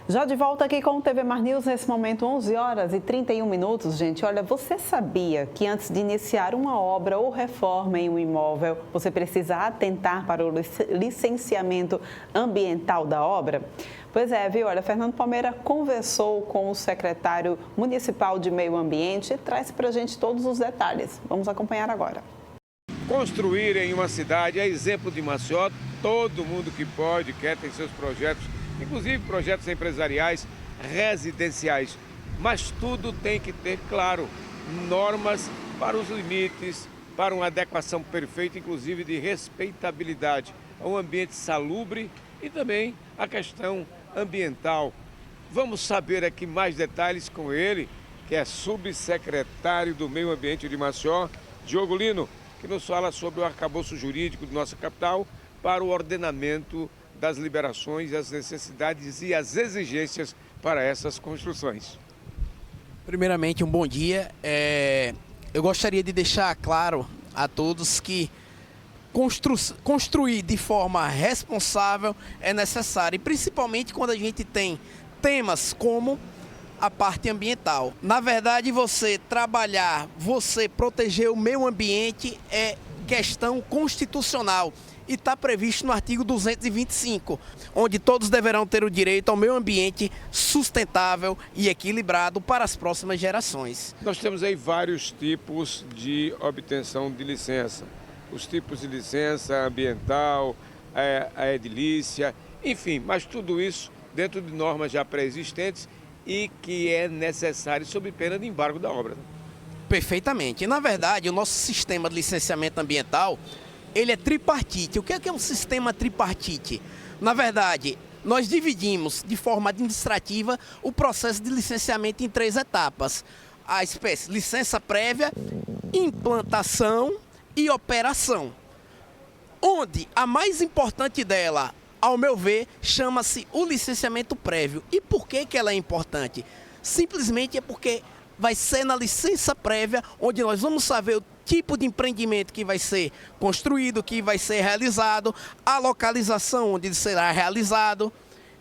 Já de volta aqui com o TV Mar News, nesse momento 11 horas e 31 minutos, gente. Olha, você sabia que antes de iniciar uma obra ou reforma em um imóvel, você precisa atentar para o licenciamento ambiental da obra? Pois é, viu? Olha, Fernando Palmeira conversou com o secretário municipal de Meio Ambiente e traz para a gente todos os detalhes. Vamos acompanhar agora. Construir em uma cidade é exemplo de Maceió. Todo mundo que pode, quer, tem seus projetos, inclusive projetos empresariais, residenciais. Mas tudo tem que ter, claro, normas para os limites, para uma adequação perfeita, inclusive de respeitabilidade a um ambiente salubre e também a questão ambiental. Vamos saber aqui mais detalhes com ele, que é subsecretário do Meio Ambiente de Maceió, Diogo Lino, que nos fala sobre o arcabouço jurídico de nossa capital para o ordenamento das liberações, as necessidades e as exigências para essas construções. Primeiramente, um bom dia. Eu gostaria de deixar claro a todos que construir de forma responsável é necessário, e principalmente quando a gente tem temas como a parte ambiental. Na verdade, você trabalhar, você proteger o meio ambiente é questão constitucional e está previsto no artigo 225, onde todos deverão ter o direito ao meio ambiente sustentável e equilibrado para as próximas gerações. Nós temos aí vários tipos de obtenção de licença. Os tipos de licença ambiental, a edilícia, enfim, mas tudo isso dentro de normas já pré-existentes e que é necessário sob pena de embargo da obra. Perfeitamente. Na verdade, o nosso sistema de licenciamento ambiental, ele é tripartite. O que é um sistema tripartite? Na verdade, nós dividimos de forma administrativa o processo de licenciamento em 3 etapas. A espécie licença prévia, implantação e operação. Onde a mais importante dela, ao meu ver, chama-se o licenciamento prévio. E por que ela é importante? Simplesmente é porque vai ser na licença prévia onde nós vamos saber o tipo de empreendimento que vai ser construído, que vai ser realizado, a localização onde ele será realizado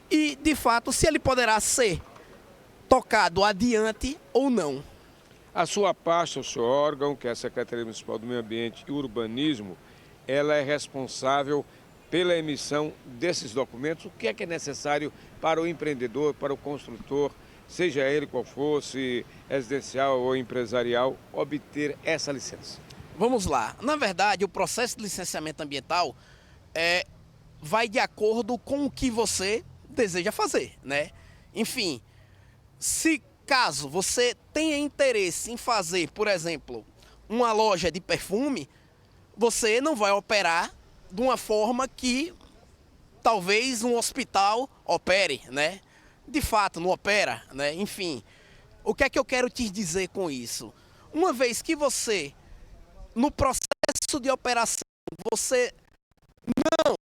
e, de fato, se ele poderá ser tocado adiante ou não. A sua pasta, o seu órgão, que é a Secretaria Municipal do Meio Ambiente e Urbanismo, ela é responsável pela emissão desses documentos. O que é necessário para o empreendedor, para o construtor, seja ele qual fosse, residencial ou empresarial, obter essa licença? Vamos lá. Na verdade, o processo de licenciamento ambiental vai de acordo com o que você deseja fazer, né? Enfim, se caso você tenha interesse em fazer, por exemplo, uma loja de perfume, você não vai operar de uma forma que talvez um hospital opere, né? De fato, não opera, né? Enfim, o que é que eu quero te dizer com isso? Uma vez que você, no processo de operação, você não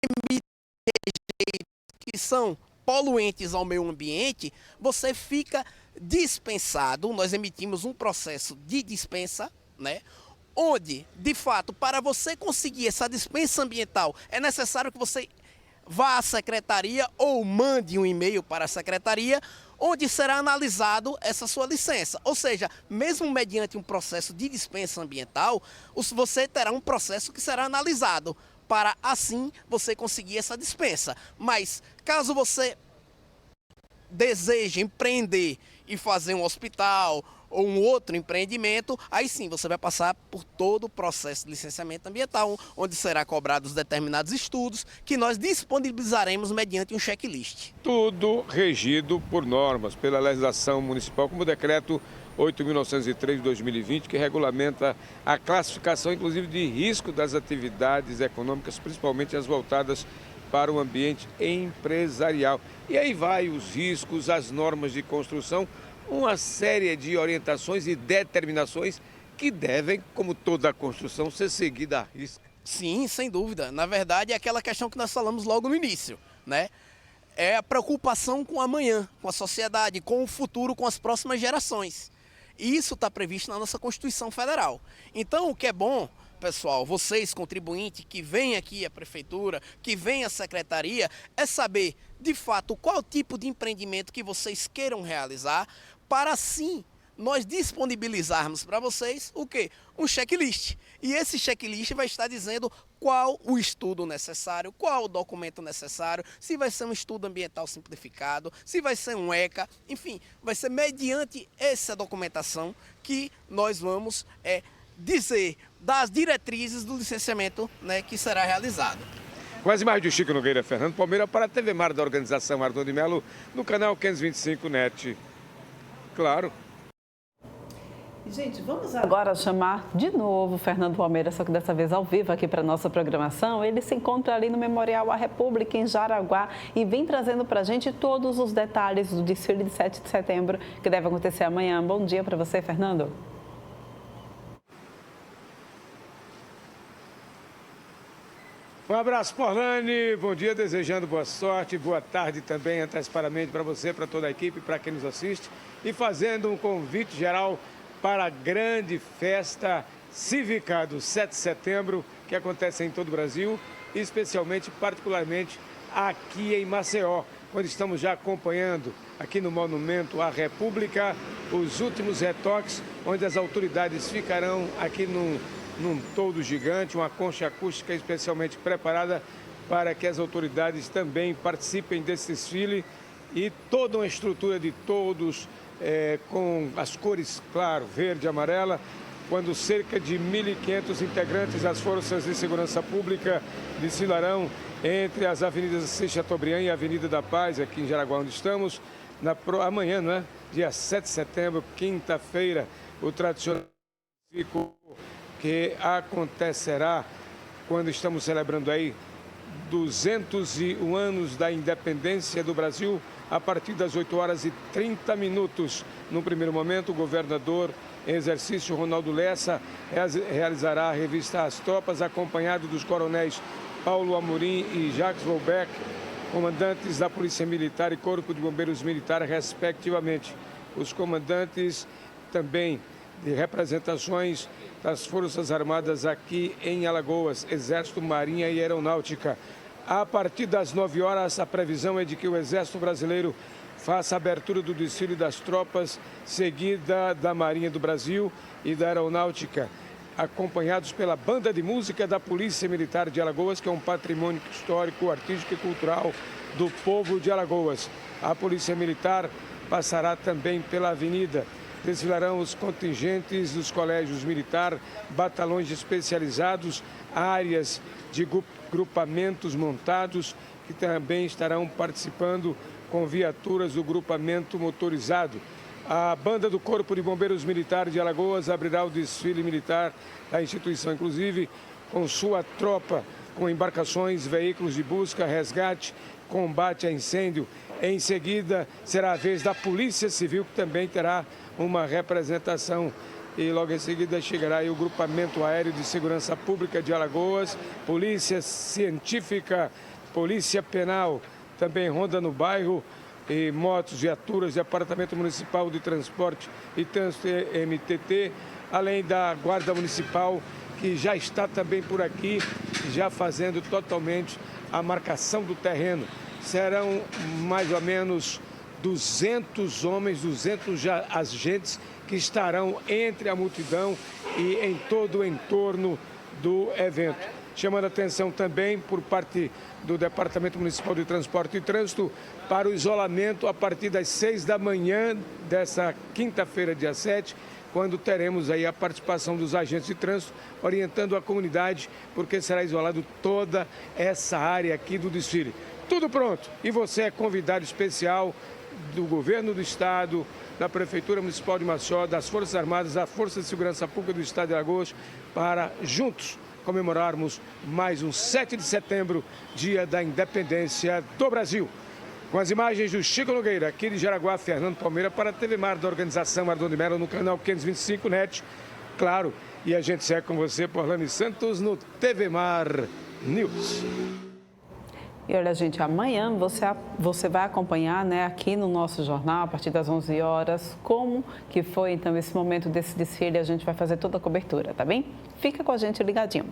emite rejeitos que são poluentes ao meio ambiente, você fica dispensado. Nós emitimos um processo de dispensa, né? Onde, de fato, para você conseguir essa dispensa ambiental, é necessário que você vá à secretaria ou mande um e-mail para a secretaria, onde será analisado essa sua licença. Ou seja, mesmo mediante um processo de dispensa ambiental, você terá um processo que será analisado para assim você conseguir essa dispensa. Mas caso você deseje empreender e fazer um hospital ou um outro empreendimento, aí sim você vai passar por todo o processo de licenciamento ambiental, onde será cobrados determinados estudos que nós disponibilizaremos mediante um checklist. Tudo regido por normas, pela legislação municipal, como o decreto 8.903 de 2020, que regulamenta a classificação, inclusive, de risco das atividades econômicas, principalmente as voltadas para o ambiente empresarial. E aí vai os riscos, as normas de construção, uma série de orientações e determinações que devem, como toda a construção, ser seguida à risca. Sim, sem dúvida. Na verdade, é aquela questão que nós falamos logo no início, né? É a preocupação com o amanhã, com a sociedade, com o futuro, com as próximas gerações. E isso está previsto na nossa Constituição Federal. Então, o que é bom, pessoal, vocês contribuintes que vêm aqui à prefeitura, que vêm à secretaria, é saber de fato qual tipo de empreendimento que vocês queiram realizar, para assim nós disponibilizarmos para vocês o quê? Um checklist. E esse checklist vai estar dizendo qual o estudo necessário, qual o documento necessário, se vai ser um estudo ambiental simplificado, se vai ser um ECA, enfim, vai ser mediante essa documentação que nós vamos dizer das diretrizes do licenciamento, né, que será realizado. Com as imagens de Chico Nogueira, Fernando Palmeira, para a TV Mar da organização Ardon de Melo, no canal 525 NET. Claro. Gente, vamos agora chamar de novo o Fernando Palmeira, só que dessa vez ao vivo aqui para a nossa programação. Ele se encontra ali no Memorial à República, em Jaraguá, e vem trazendo para a gente todos os detalhes do desfile de 7 de setembro, que deve acontecer amanhã. Bom dia para você, Fernando. Um abraço, Porlane. Bom dia, desejando boa sorte, boa tarde também, antecipadamente para você, para toda a equipe, para quem nos assiste. E fazendo um convite geral para a grande festa cívica do 7 de setembro, que acontece em todo o Brasil, e especialmente, particularmente, aqui em Maceió, onde estamos já acompanhando, aqui no Monumento à República, os últimos retoques, onde as autoridades ficarão aqui num toldo gigante, uma concha acústica especialmente preparada para que as autoridades também participem desse desfile, e toda uma estrutura de toldos, com as cores, claro, verde e amarela, quando cerca de 1.500 integrantes das Forças de Segurança Pública desfilarão entre as avenidas Assis Chateaubriand e a Avenida da Paz, aqui em Jaraguá, onde estamos, amanhã, né? Dia 7 de setembro, quinta-feira, o tradicional que acontecerá quando estamos celebrando aí 201 anos da independência do Brasil, a partir das 8 horas e 30 minutos. No primeiro momento, o governador em exercício, Ronaldo Lessa, realizará a revista As Tropas, acompanhado dos coronéis Paulo Amorim e Jacques Volbeck, comandantes da Polícia Militar e Corpo de Bombeiros Militar, respectivamente. Os comandantes também de representações das Forças Armadas aqui em Alagoas, Exército, Marinha e Aeronáutica. A partir das 9 horas, a previsão é de que o Exército Brasileiro faça a abertura do desfile das tropas, seguida da Marinha do Brasil e da Aeronáutica, acompanhados pela Banda de Música da Polícia Militar de Alagoas, que é um patrimônio histórico, artístico e cultural do povo de Alagoas. A Polícia Militar passará também pela avenida. Desfilarão os contingentes dos colégios militar, batalhões especializados, áreas de grupamentos montados, que também estarão participando com viaturas do grupamento motorizado. A banda do Corpo de Bombeiros Militar de Alagoas abrirá o desfile militar da instituição, inclusive com sua tropa, com embarcações, veículos de busca, resgate, combate a incêndio. Em seguida, será a vez da Polícia Civil, que também terá uma representação. E logo em seguida chegará aí o Grupamento Aéreo de Segurança Pública de Alagoas, Polícia Científica, Polícia Penal, também ronda no bairro, e motos, viaturas, Departamento Municipal de Transporte e Trânsito, MTT, além da Guarda Municipal, que já está também por aqui, já fazendo totalmente a marcação do terreno. Serão mais ou menos 200 homens, 200 agentes que estarão entre a multidão e em todo o entorno do evento. Chamando a atenção também por parte do Departamento Municipal de Transporte e Trânsito para o isolamento a partir das 6 da manhã dessa quinta-feira, dia 7, quando teremos aí a participação dos agentes de trânsito orientando a comunidade, porque será isolado toda essa área aqui do desfile. Tudo pronto. E você é convidado especial do Governo do Estado, da Prefeitura Municipal de Maceió, das Forças Armadas, da Força de Segurança Pública do Estado de Alagoas, para juntos comemorarmos mais um 7 de setembro, dia da independência do Brasil. Com as imagens do Chico Nogueira, aqui de Jaraguá, Fernando Palmeira, para a TV Mar da organização Ardon de Melo, no canal 525 NET, claro. E a gente segue com você, Porlane Santos, no TV Mar News. E olha, gente, amanhã você vai acompanhar, né, aqui no nosso jornal, a partir das 11 horas, como que foi, então, esse momento desse desfile. A gente vai fazer toda a cobertura, tá bem? Fica com a gente ligadinho.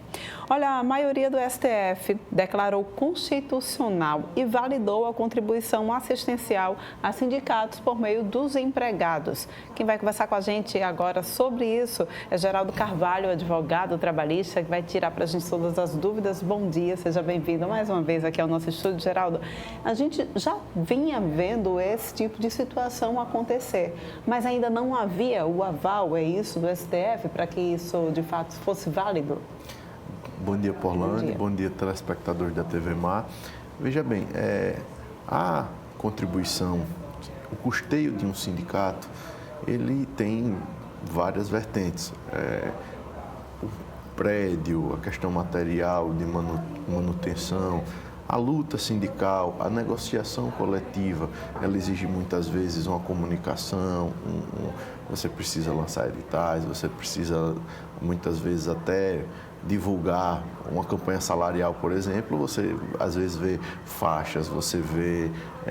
Olha, a maioria do STF declarou constitucional e validou a contribuição assistencial a sindicatos por meio dos empregados. Quem vai conversar com a gente agora sobre isso é Geraldo Carvalho, advogado trabalhista, que vai tirar para a gente todas as dúvidas. Bom dia, seja bem-vindo mais uma vez aqui ao nosso estúdio. Geraldo, a gente já vinha vendo esse tipo de situação acontecer, mas ainda não havia o aval, é isso, do STF, para que isso de fato fosse válido? Bom dia, Porlane. Bom dia, telespectadores da TV Mar. Veja bem, a contribuição, o custeio de um sindicato, ele tem várias vertentes. O prédio, a questão material de manutenção, a luta sindical, a negociação coletiva, ela exige muitas vezes uma comunicação, você precisa lançar editais, você precisa muitas vezes até divulgar uma campanha salarial, por exemplo. Você às vezes vê faixas, você vê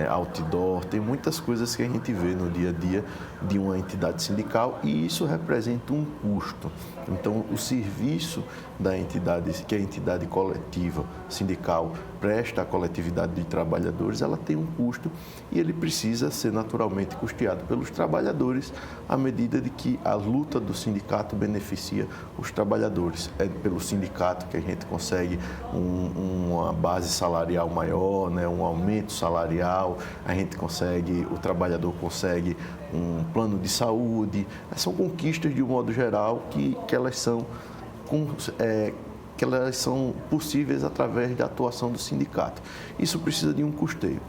outdoor, tem muitas coisas que a gente vê no dia a dia de uma entidade sindical e isso representa um custo. Então, o serviço da entidade, que é a entidade coletiva sindical presta à coletividade de trabalhadores, ela tem um custo e ele precisa ser naturalmente custeado pelos trabalhadores à medida de que a luta do sindicato beneficia os trabalhadores. É pelo sindicato que a gente consegue uma base salarial maior, né, um aumento salarial, a gente consegue, o trabalhador consegue um plano de saúde. São conquistas de um modo geral que elas são possíveis através da atuação do sindicato. Isso precisa de um custeio.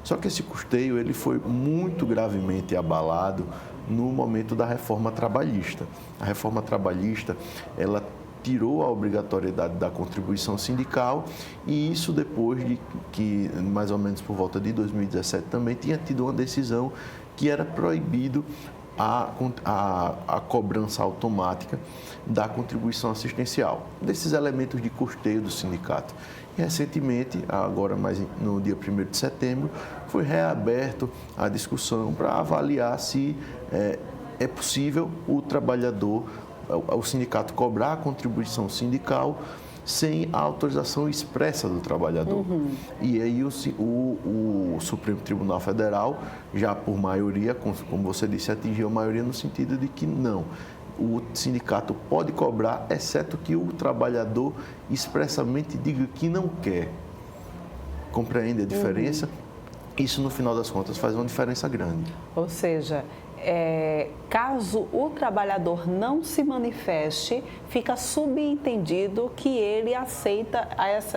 Só que esse custeio ele foi muito gravemente abalado no momento da reforma trabalhista. A reforma trabalhista, ela tirou a obrigatoriedade da contribuição sindical e isso depois de que, mais ou menos por volta de 2017, também tinha tido uma decisão que era proibido a cobrança automática da contribuição assistencial, desses elementos de custeio do sindicato. E recentemente, agora mais no dia 1º de setembro, foi reaberto a discussão para avaliar se é possível o trabalhador, o sindicato cobrar a contribuição sindical sem a autorização expressa do trabalhador. E aí o Supremo Tribunal Federal, já por maioria, como você disse, atingiu a maioria no sentido de que não. O sindicato pode cobrar, exceto que o trabalhador expressamente diga que não quer. Compreende a diferença? Isso, no final das contas, faz uma diferença grande. Ou seja, caso o trabalhador não se manifeste, fica subentendido que ele aceita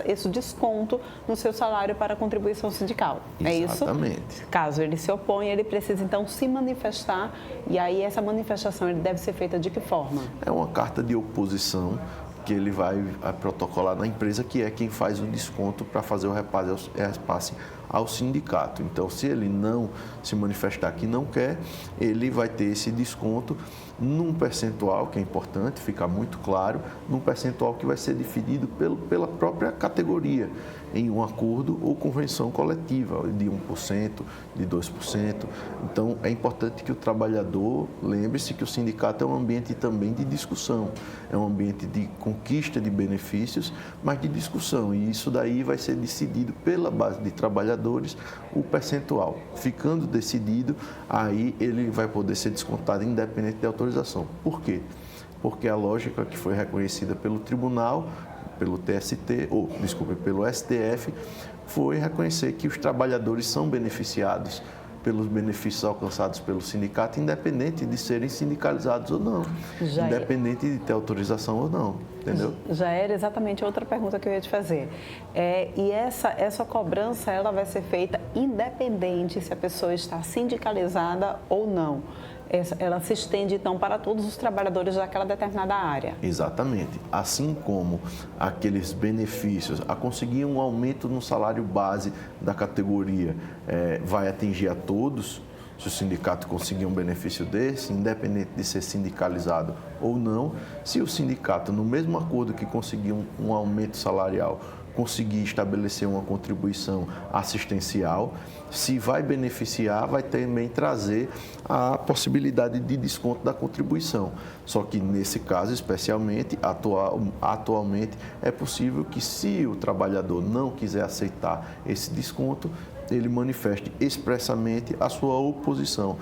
esse desconto no seu salário para a contribuição sindical. É isso? Exatamente. Caso ele se oponha, ele precisa então se manifestar e aí essa manifestação ele deve ser feita de que forma? É uma carta de oposição que ele vai protocolar na empresa, que é quem faz o desconto para fazer o repasse ao sindicato. Então, se ele não se manifestar que não quer, ele vai ter esse desconto num percentual, que é importante, fica muito claro, num percentual que vai ser definido pela própria categoria, em um acordo ou convenção coletiva, de 1%, de 2%. Então, é importante que o trabalhador lembre-se que o sindicato é um ambiente também de discussão, é um ambiente de conquista de benefícios, mas de discussão, e isso daí vai ser decidido pela base de trabalhadores, o percentual. Ficando decidido, aí ele vai poder ser descontado independente de autorização. Por quê? Porque a lógica que foi reconhecida pelo tribunal, pelo pelo STF, foi reconhecer que os trabalhadores são beneficiados pelos benefícios alcançados pelo sindicato, independente de serem sindicalizados ou não, independente de ter autorização ou não, entendeu? Já era exatamente outra pergunta que eu ia te fazer. E essa cobrança, ela vai ser feita independente se a pessoa está sindicalizada ou não. Ela se estende, então, para todos os trabalhadores daquela determinada área. Exatamente. Assim como aqueles benefícios, a conseguir um aumento no salário base da categoria vai atingir a todos, se o sindicato conseguir um benefício desse, independente de ser sindicalizado ou não, se o sindicato, no mesmo acordo que conseguir um aumento salarial, conseguir estabelecer uma contribuição assistencial. Se vai beneficiar, vai também trazer a possibilidade de desconto da contribuição. Só que nesse caso, especialmente, atualmente, é possível que, se o trabalhador não quiser aceitar esse desconto, ele manifeste expressamente a sua oposição,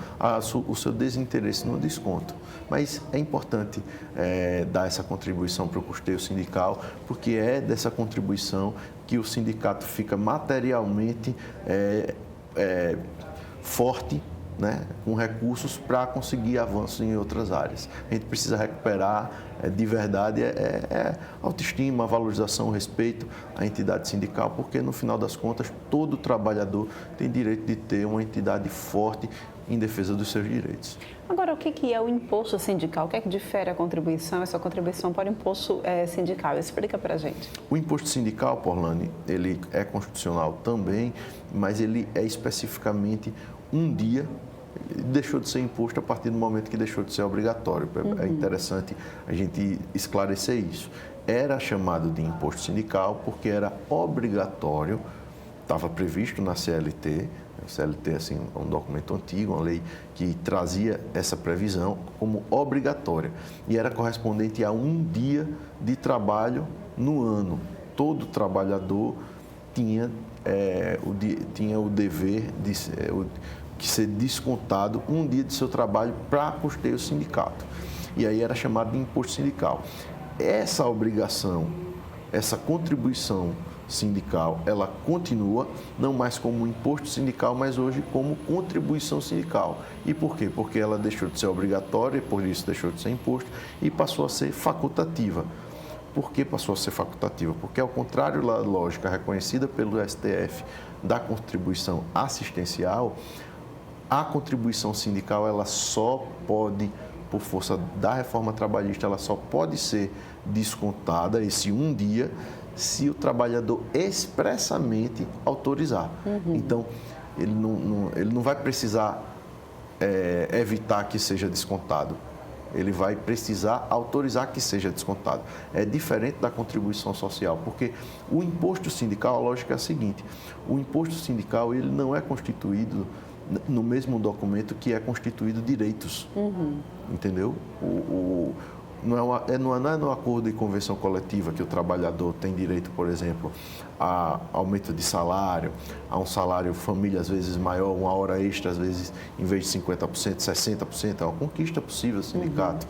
o seu desinteresse no desconto. Mas é importante dar essa contribuição para o custeio sindical, porque é dessa contribuição que o sindicato fica materialmente forte, né, com recursos para conseguir avanços em outras áreas. A gente precisa recuperar de verdade autoestima, valorização, respeito à entidade sindical, porque no final das contas todo trabalhador tem direito de ter uma entidade forte em defesa dos seus direitos. Agora, o que é o imposto sindical? O que é que difere a contribuição, essa contribuição para o imposto sindical? Explica para a gente. O imposto sindical, Porlane, ele é constitucional também, mas ele é especificamente um dia, deixou de ser imposto a partir do momento que deixou de ser obrigatório. É interessante a gente esclarecer isso. Era chamado de imposto sindical porque era obrigatório, estava previsto na CLT. A CLT assim, é um documento antigo, uma lei que trazia essa previsão como obrigatória. E era correspondente a um dia de trabalho no ano. Todo trabalhador tinha o dever de ser descontado um dia de seu trabalho para custeio sindicato. E aí era chamado de imposto sindical. Essa obrigação, essa contribuição sindical, ela continua, não mais como imposto sindical, mas hoje como contribuição sindical. E por quê? Porque ela deixou de ser obrigatória, por isso deixou de ser imposto, e passou a ser facultativa. Por que passou a ser facultativa? Porque, ao contrário da lógica reconhecida pelo STF da contribuição assistencial, a contribuição sindical, ela só pode, por força da reforma trabalhista, ela só pode ser descontada esse um dia se o trabalhador expressamente autorizar. Então, ele não vai precisar evitar que seja descontado. Ele vai precisar autorizar que seja descontado. É diferente da contribuição social, porque o imposto sindical, a lógica é a seguinte: o imposto sindical, ele não é constituído no mesmo documento que é constituído direitos. Entendeu? Não é no acordo e convenção coletiva que o trabalhador tem direito, por exemplo, a aumento de salário, a um salário família às vezes maior, uma hora extra, às vezes, em vez de 50%, 60%, é uma conquista possível do sindicato,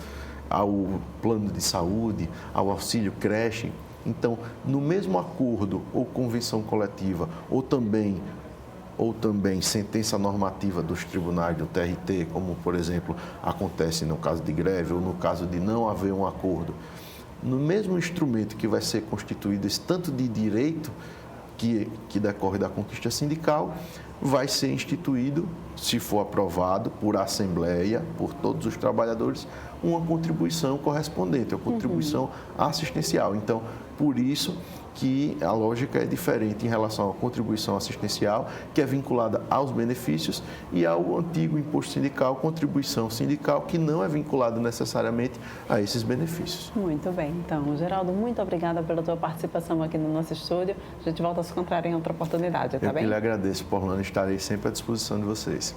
ao plano de saúde, ao auxílio creche. Então, no mesmo acordo ou convenção coletiva, ou também sentença normativa dos tribunais do TRT, como, por exemplo, acontece no caso de greve ou no caso de não haver um acordo. No mesmo instrumento que vai ser constituído esse tanto de direito que decorre da conquista sindical, vai ser instituído, se for aprovado por assembleia, por todos os trabalhadores, uma contribuição correspondente, a contribuição assistencial. Então, por isso que a lógica é diferente em relação à contribuição assistencial, que é vinculada aos benefícios, e ao antigo imposto sindical, contribuição sindical, que não é vinculada necessariamente a esses benefícios. Muito bem. Então, Geraldo, muito obrigada pela tua participação aqui no nosso estúdio. A gente volta a se encontrar em outra oportunidade, tá bem? Eu que lhe agradeço, Porlane, estarei sempre à disposição de vocês.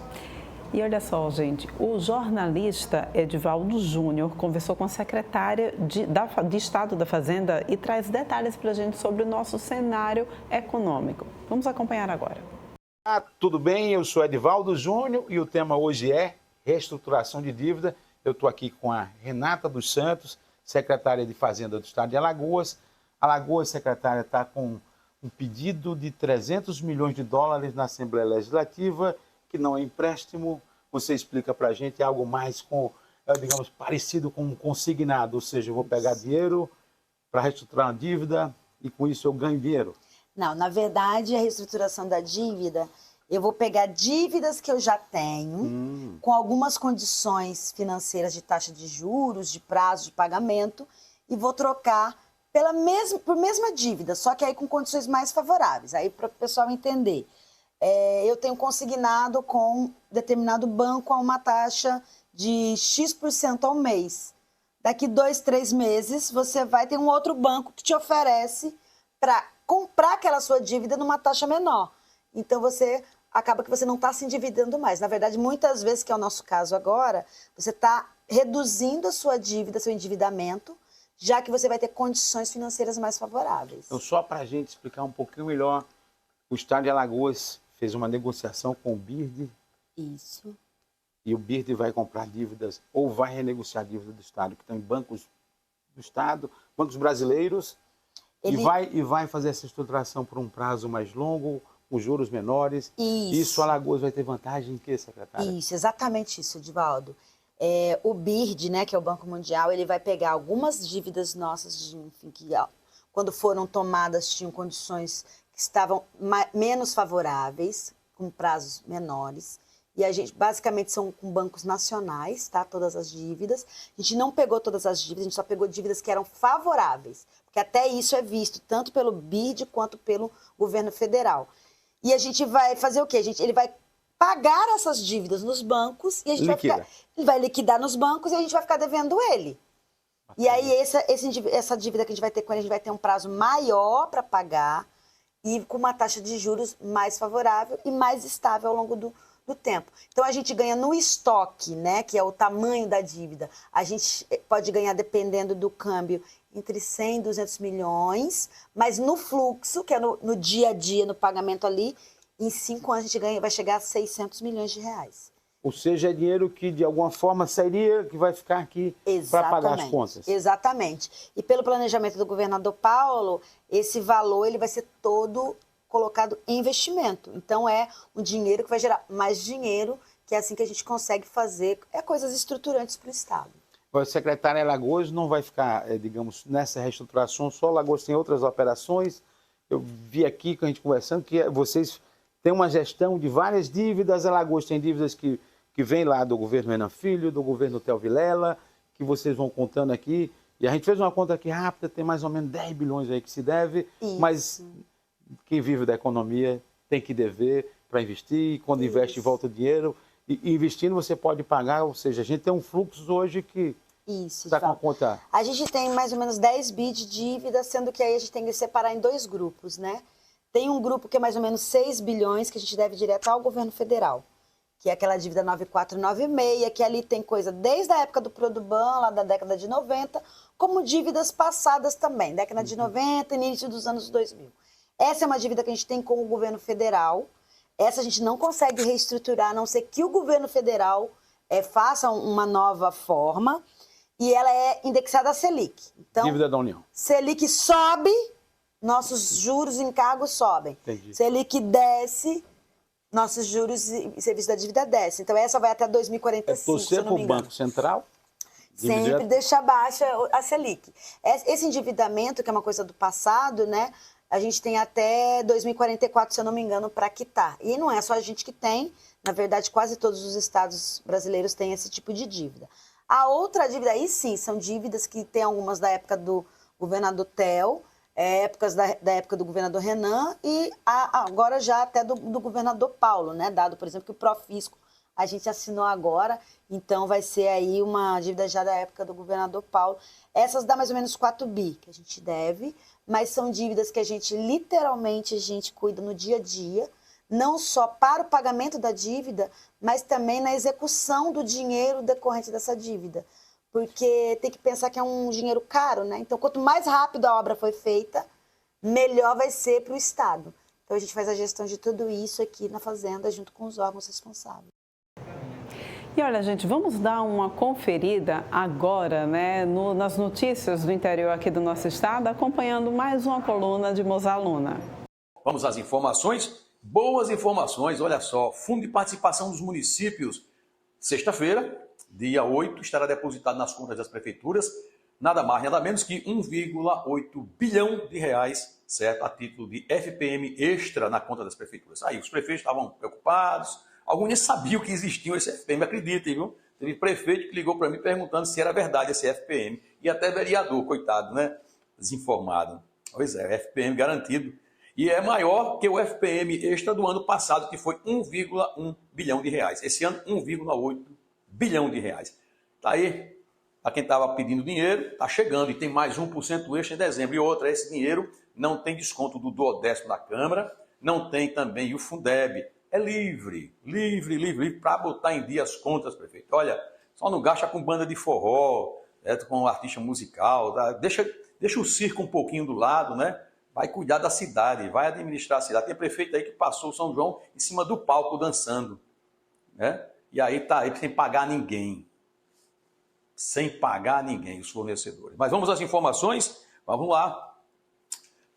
E olha só, gente, o jornalista Edivaldo Júnior conversou com a secretária de Estado da Fazenda e traz detalhes para a gente sobre o nosso cenário econômico. Vamos acompanhar agora. Tudo bem? Eu sou Edivaldo Júnior e o tema hoje é reestruturação de dívida. Eu estou aqui com a Renata dos Santos, secretária de Fazenda do Estado de Alagoas. Alagoas, secretária, está com um pedido de 300 milhões de dólares na Assembleia Legislativa, que não é empréstimo. Você explica para a gente algo mais digamos, parecido com um consignado, ou seja, eu vou pegar dinheiro para reestruturar uma dívida e com isso eu ganho dinheiro. Não, na verdade, a reestruturação da dívida, eu vou pegar dívidas que eu já tenho, com algumas condições financeiras de taxa de juros, de prazo de pagamento, e vou trocar por mesma dívida, só que aí com condições mais favoráveis, aí para o pessoal entender. Eu tenho consignado com determinado banco a uma taxa de X% ao mês. Daqui 2, 3 meses, você vai ter um outro banco que te oferece para comprar aquela sua dívida numa taxa menor. Então, você acaba que você não está se endividando mais. Na verdade, muitas vezes, que é o nosso caso agora, você está reduzindo a sua dívida, seu endividamento, já que você vai ter condições financeiras mais favoráveis. Então, só para a gente explicar um pouquinho melhor, o Estado de Alagoas fez uma negociação com o BIRD. Isso. E o BIRD vai comprar dívidas ou vai renegociar dívidas do Estado, que estão em bancos do Estado, bancos brasileiros, e vai fazer essa estruturação por um prazo mais longo, com juros menores. Isso, Alagoas vai ter vantagem em quê, secretária? Isso, exatamente isso, Edivaldo. O BIRD, né, que é o Banco Mundial, ele vai pegar algumas dívidas nossas, enfim, que quando foram tomadas tinham condições que estavam menos favoráveis, com prazos menores. E a gente, basicamente, são com bancos nacionais, tá? Todas as dívidas. A gente não pegou todas as dívidas, a gente só pegou dívidas que eram favoráveis. Porque até isso é visto, tanto pelo BIRD quanto pelo governo federal. E a gente vai fazer o quê? Ele vai pagar essas dívidas nos bancos e a gente ele vai liquidar nos bancos e a gente vai ficar devendo ele. E aí, essa dívida que a gente vai ter com ele, a gente vai ter um prazo maior para pagar e com uma taxa de juros mais favorável e mais estável ao longo do tempo. Então, a gente ganha no estoque, né, que é o tamanho da dívida. A gente pode ganhar, dependendo do câmbio, entre 100 e 200 milhões, mas no fluxo, que é no dia a dia, no pagamento ali, em 5 anos a gente vai chegar a 600 milhões de reais. Ou seja, é dinheiro que de alguma forma sairia, que vai ficar aqui para pagar as contas. Exatamente. E pelo planejamento do governador Paulo, esse valor ele vai ser todo colocado em investimento. Então, é um dinheiro que vai gerar mais dinheiro, que é assim que a gente consegue fazer coisas estruturantes para o Estado. O secretário Alagoas não vai ficar, digamos, nessa reestruturação, só Alagoas tem outras operações. Eu vi aqui, com a gente conversando, que vocês têm uma gestão de várias dívidas. Alagoas tem dívidas que vêm lá do governo Renan Filho, do governo Theo Vilela, que vocês vão contando aqui. E a gente fez uma conta aqui rápida, tem mais ou menos 10 bilhões aí que se deve, mas quem vive da economia tem que dever para investir, e quando investe volta o dinheiro, e investindo você pode pagar, ou seja, a gente tem um fluxo hoje que está com a conta. A gente tem mais ou menos 10 bi de dívida, sendo que aí a gente tem que separar em 2 grupos, né? Tem um grupo que é mais ou menos 6 bilhões que a gente deve direto ao governo federal, que é aquela dívida 9496, que ali tem coisa desde a época do Produban, lá da década de 90, como dívidas passadas também, década de 90 e início dos anos 2000. Essa é uma dívida que a gente tem com o governo federal. Essa a gente não consegue reestruturar, a não ser que o governo federal faça uma nova forma. E ela é indexada à Selic. Então, dívida da União. Selic sobe, nossos juros e encargos sobem. Entendi. Selic desce, nossos juros e serviço da dívida desce. Então, essa vai até 2045, torcer para o Banco Central? Sempre deixa baixa a Selic. Esse endividamento, que é uma coisa do passado, né? A gente tem até 2044, se eu não me engano, para quitar. E não é só a gente que tem, na verdade, quase todos os estados brasileiros têm esse tipo de dívida. A outra dívida, aí sim, são dívidas que tem algumas da época do governador Theo, épocas da época do governador Renan e agora já até do governador Paulo, né? Dado, por exemplo, que o Profisco a gente assinou agora, então vai ser aí uma dívida já da época do governador Paulo. Essas dá mais ou menos 4 bi que a gente deve, mas são dívidas que a gente literalmente cuida no dia a dia, não só para o pagamento da dívida, mas também na execução do dinheiro decorrente dessa dívida. Porque tem que pensar que é um dinheiro caro, né? Então, quanto mais rápido a obra foi feita, melhor vai ser para o Estado. Então, a gente faz a gestão de tudo isso aqui na Fazenda, junto com os órgãos responsáveis. E olha, gente, vamos dar uma conferida agora, né, nas notícias do interior aqui do nosso estado, acompanhando mais uma coluna de Mozaluna. Vamos às informações? Boas informações, olha só, Fundo de Participação dos Municípios, sexta-feira, dia 8, estará depositado nas contas das prefeituras, nada mais, nada menos que 1,8 bilhão de reais, certo? A título de FPM extra na conta das prefeituras. Aí os prefeitos estavam preocupados, alguns nem sabiam que existia esse FPM, acreditem, viu? Teve prefeito que ligou para mim perguntando se era verdade esse FPM, e até vereador, coitado, né? Desinformado. Pois é, FPM garantido. E é maior que o FPM extra do ano passado, que foi 1,1 bilhão de reais. Esse ano, 1,8 bilhão de reais. Tá aí a quem estava pedindo dinheiro, está chegando e tem mais 1% extra em dezembro. E outra, esse dinheiro não tem desconto do 12º da Câmara, não tem também o Fundeb. É livre para botar em dia as contas, prefeito. Olha, só não gasta com banda de forró, com artista musical, tá? Deixa o circo um pouquinho do lado, né? Vai cuidar da cidade, vai administrar a cidade. Tem prefeito aí que passou o São João em cima do palco dançando, né? E aí tá aí sem pagar ninguém. Sem pagar ninguém, os fornecedores. Mas vamos às informações? Vamos lá.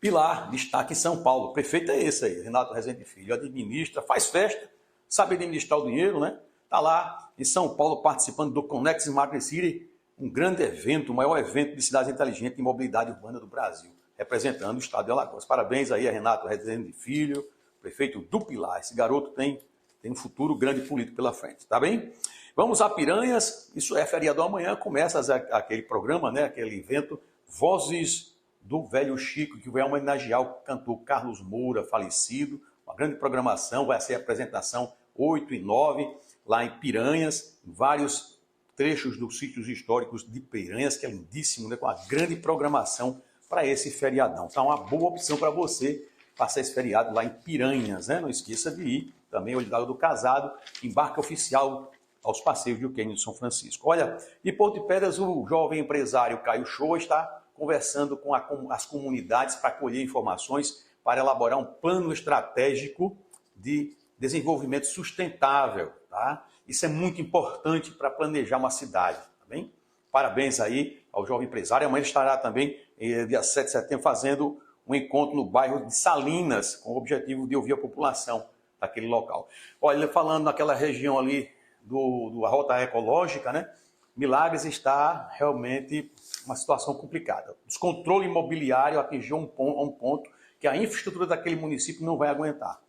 Pilar, destaque em São Paulo. O prefeito é esse aí, Renato Rezende Filho. Administra, faz festa, sabe administrar o dinheiro, né? Está lá em São Paulo participando do Connect Smart City, um grande evento, o maior evento de cidades inteligentes e mobilidade urbana do Brasil, representando o estado de Alagoas. Parabéns aí a Renato Rezende Filho, prefeito do Pilar. Esse garoto tem um futuro grande político pela frente, tá bem? Vamos a Piranhas, isso é feriado amanhã, começa aquele programa, né? Aquele evento, Vozes do Velho Chico, que vai homenagear o cantor Carlos Moura, falecido. Uma grande programação, vai ser a apresentação 8 e 9, lá em Piranhas, vários trechos dos sítios históricos de Piranhas, que é lindíssimo, né? Com uma grande programação para esse feriadão. Então, uma boa opção para você passar esse feriado lá em Piranhas, né? Não esqueça de ir também, Olho d'Água do Casado, embarque oficial aos passeios do Cânion de São Francisco. Olha, em Porto de Pedras, o jovem empresário Caio Shoa está conversando com as comunidades para colher informações para elaborar um plano estratégico de desenvolvimento sustentável, tá? Isso é muito importante para planejar uma cidade, tá bem? Parabéns aí ao jovem empresário. Amanhã estará também, dia 7 de setembro, fazendo um encontro no bairro de Salinas, com o objetivo de ouvir a população daquele local. Olha, falando naquela região ali da rota ecológica, né? Milagres está realmente uma situação complicada. O descontrole imobiliário atingiu um ponto que a infraestrutura daquele município não vai aguentar.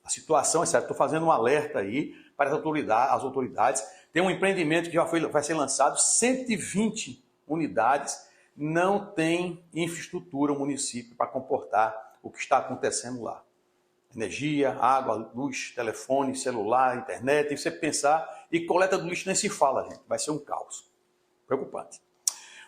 A situação é séria. Estou fazendo um alerta aí para as autoridades. Tem um empreendimento que vai ser lançado, 120 unidades, não tem infraestrutura o município para comportar o que está acontecendo lá. Energia, água, luz, telefone, celular, internet, tem que você pensar, e coleta do lixo nem se fala, gente, vai ser um caos. Preocupante.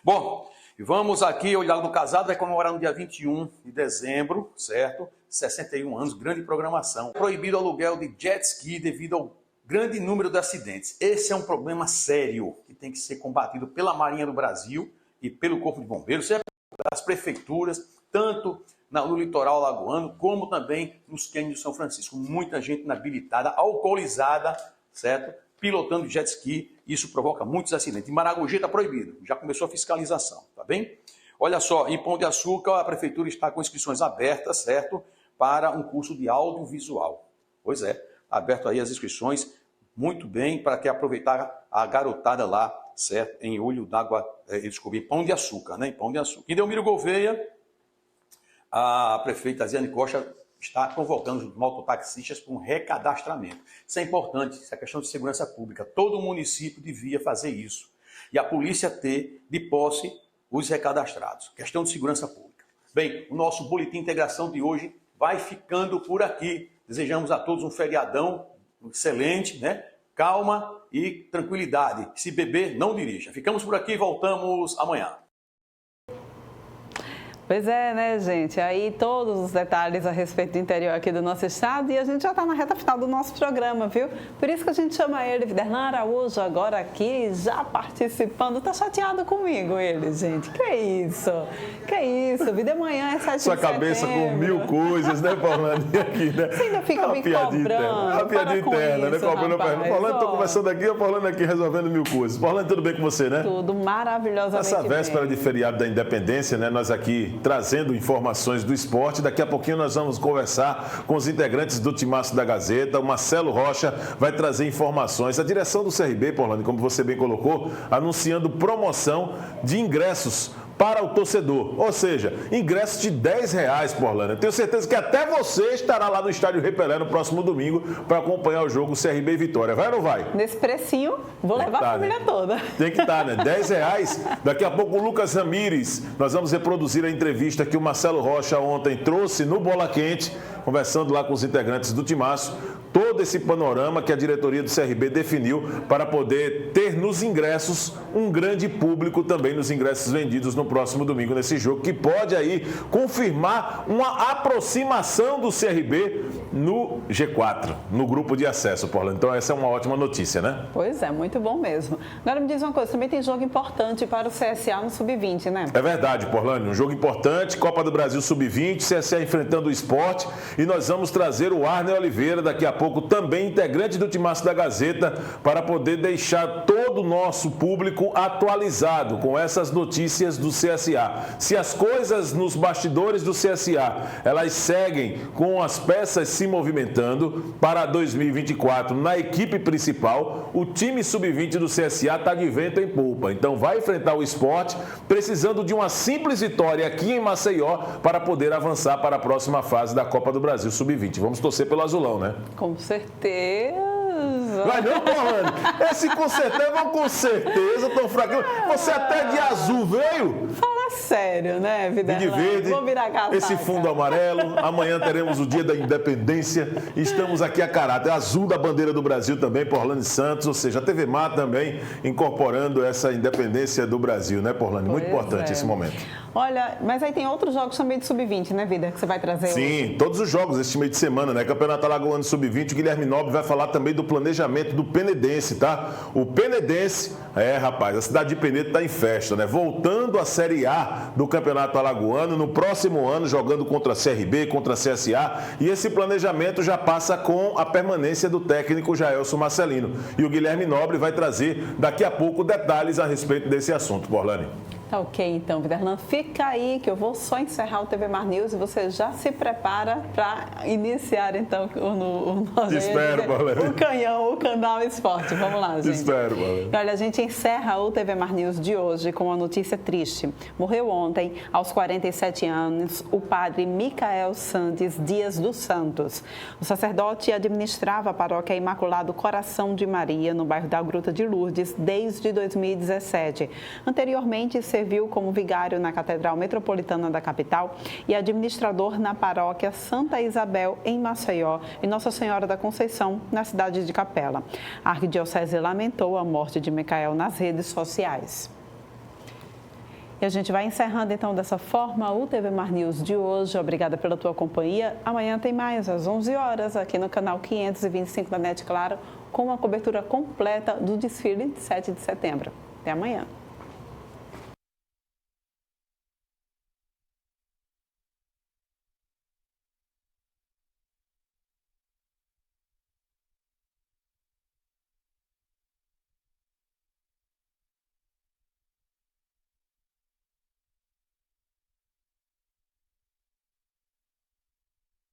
Bom, vamos aqui, o Olhar do Casado vai comemorar no dia 21 de dezembro, certo? 61 anos, grande programação. Proibido o aluguel de jet ski devido ao grande número de acidentes. Esse é um problema sério que tem que ser combatido pela Marinha do Brasil e pelo Corpo de Bombeiros, pelas prefeituras, tanto no litoral alagoano, como também nos cânions de São Francisco. Muita gente inabilitada, alcoolizada, certo? Pilotando jet ski, isso provoca muitos acidentes. Em Maragogi está proibido, já começou a fiscalização, tá bem? Olha só, em Pão de Açúcar, a prefeitura está com inscrições abertas, certo? Para um curso de audiovisual. Pois é, aberto aí as inscrições, muito bem, para que aproveitar a garotada lá, certo? Em Olho d'Água, em Pão de Açúcar, né? Em Pão de Açúcar. Em Delmiro Gouveia, a prefeita Ziane Costa está convocando os mototaxistas para um recadastramento. Isso é importante, isso é questão de segurança pública. Todo município devia fazer isso. E a polícia ter de posse os recadastrados. Questão de segurança pública. Bem, o nosso Boletim Integração de hoje vai ficando por aqui. Desejamos a todos um feriadão excelente, né? Calma e tranquilidade. Se beber, não dirija. Ficamos por aqui e voltamos amanhã. Pois é, né, gente? Aí todos os detalhes a respeito do interior aqui do nosso estado e a gente já está na reta final do nosso programa, viu? Por isso que a gente chama ele, Viderlan Araújo, agora aqui, já participando. Tá chateado comigo ele, gente. Que isso? Que isso? Vida amanhã é 7 de setembro. Sua cabeça com 1000 coisas, né, Paulane? Aqui, né? Você ainda fica me cobrando. Uma piadinha interna, né? Cobrando pra mim. Paulane, tô conversando aqui, a Paulane aqui resolvendo 1000 coisas. Paulane, tudo bem com você, né? Tudo maravilhosamente bem. Essa véspera de feriado da Independência, né? Nós aqui trazendo informações do esporte. Daqui a pouquinho nós vamos conversar com os integrantes do Timaço da Gazeta. O Marcelo Rocha vai trazer informações. A direção do CRB, Paulane, como você bem colocou, anunciando promoção de ingressos para o torcedor, ou seja, ingressos de R$10, Paulane. Eu tenho certeza que até você estará lá no Estádio Rei Pelé no próximo domingo para acompanhar o jogo CRB e Vitória. Vai ou não vai? Nesse precinho, vou levar a família toda. Tem que estar, né? R$10. Daqui a pouco o Lucas Ramires, nós vamos reproduzir a entrevista que o Marcelo Rocha ontem trouxe no Bola Quente, conversando lá com os integrantes do Timaço. todo esse panorama que a diretoria do CRB definiu para poder ter nos ingressos um grande público também nos ingressos vendidos no próximo domingo nesse jogo, que pode aí confirmar uma aproximação do CRB no G4, no grupo de acesso, Porlane. Então essa é uma ótima notícia, né? Pois é, muito bom mesmo. Agora me diz uma coisa, também tem jogo importante para o CSA no Sub-20, né? É verdade, Porlane, um jogo importante, Copa do Brasil Sub-20, CSA enfrentando o Sport, e nós vamos trazer o Arne Oliveira daqui a pouco, também integrante do Timaço da Gazeta, para poder deixar todo o nosso público atualizado com essas notícias do CSA. Se as coisas nos bastidores do CSA, elas seguem com as peças se movimentando para 2024 na equipe principal, o time Sub-20 do CSA está de vento em polpa. Então vai enfrentar o Sport precisando de uma simples vitória aqui em Maceió para poder avançar para a próxima fase da Copa do Brasil Sub-20. Vamos torcer pelo azulão, né? Com certeza. Vai não, Porlane? Esse com certeza, tão fraquinho. Você até de azul veio? Fala sério, né, Viderlan? De verde, vou virar casaca. esse fundo amarelo. Amanhã teremos o dia da independência. Estamos aqui a caráter azul da bandeira do Brasil também, Porlane Santos, ou seja, a TV Mar também incorporando essa independência do Brasil, né, Porlane? Muito importante esse momento. Olha, mas aí tem outros jogos também de Sub-20, né, Vida, que você vai trazer Sim, hoje? todos os jogos este meio de semana, né? Campeonato Alagoano Sub-20, o Guilherme Nobre vai falar também do planejamento do Penedense, tá? O Penedense, rapaz, a cidade de Penedo está em festa, né? Voltando à Série A do Campeonato Alagoano, no próximo ano jogando contra a CRB, contra a CSA, e esse planejamento já passa com a permanência do técnico Jaelson Marcelino. E o Guilherme Nobre vai trazer daqui a pouco detalhes a respeito desse assunto, Porlane. Tá ok, então, Viderlan, fica aí que eu vou só encerrar o TV Mar News e você já se prepara para iniciar, então, o canhão, o canal Esporte. Vamos lá, gente. Espero, Porlane. Olha, a gente encerra o TV Mar News de hoje com uma notícia triste. Morreu ontem, aos 47 anos, o padre Micael Sandes Dias dos Santos. O sacerdote administrava a paróquia Imaculado Coração de Maria, no bairro da Gruta de Lourdes, desde 2017. Anteriormente, serviu como vigário na Catedral Metropolitana da capital e administrador na paróquia Santa Isabel, em Maceió, e Nossa Senhora da Conceição, na cidade de Capela. A Arquidiocese lamentou a morte de Micael nas redes sociais. E a gente vai encerrando, então, dessa forma o TV Mar News de hoje. Obrigada pela tua companhia. Amanhã tem mais, às 11 horas, aqui no canal 525 da NET Claro, com uma cobertura completa do desfile de 7 de setembro. Até amanhã.